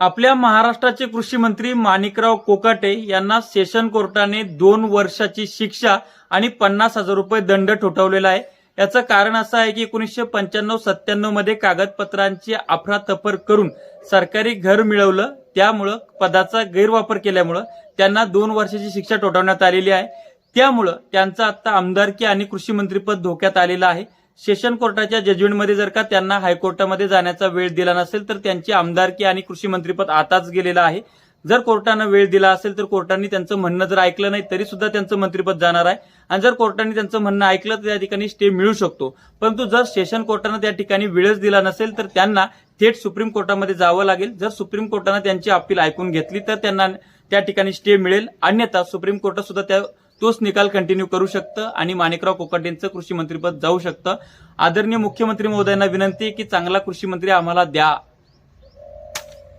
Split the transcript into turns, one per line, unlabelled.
आपल्या महाराष्ट्राचे कृषी मंत्री माणिकराव कोकाटे यांना सेशन कोर्टाने 2 वर्षाची शिक्षा आणि 50,000 रुपये दंड ठोठावलेला आहे। याचं कारण असं आहे की 1995-97 मध्ये कागदपत्रांची अफरातफर करून सरकारी घर मिळवलं, त्यामुळे पदाचा गैरवापर केल्यामुळे त्यांना 2 वर्षाची शिक्षा ठोठावण्यात आलेली आहे। त्यामुळे त्यांचं आता आमदारकी आणि कृषी मंत्रीपद धोक्यात आलेलं आहे। सेशन कोर्टाच्या जजमेंटमध्ये जर का त्यांना हायकोर्टामध्ये जाण्याचा वेळ दिला नसेल तर त्यांची आमदारकी आणि कृषी मंत्रीपद आताच गेलेलं आहे। जर कोर्टाने वेळ दिला असेल तर कोर्टाने त्यांचं म्हणणं जर ऐकलं नाही तरी सुद्धा त्यांचं मंत्रीपद जाणार आहे आणि जर कोर्टाने त्यांचं म्हणणं ऐकलं तर त्या ठिकाणी स्टे मिळू शकतो। परंतु जर सेशन कोर्टाने त्या ठिकाणी वेळच दिला नसेल तर त्यांना थेट सुप्रीम कोर्टामध्ये जावं लागेल। जर सुप्रीम कोर्टाने त्यांची अपील ऐकून घेतली तर त्यांना त्या ठिकाणी स्टे मिळेल, अन्यथा सुप्रीम कोर्ट सुद्धा तोच निकाल कंटिन्यू करू शकतं आणि माणिकराव कोकाटेंचं कृषी मंत्रीपद जाऊ शकतं। आदरणीय मुख्यमंत्री महोदयांना विनंती आहे की चांगला कृषी मंत्री आम्हाला द्या।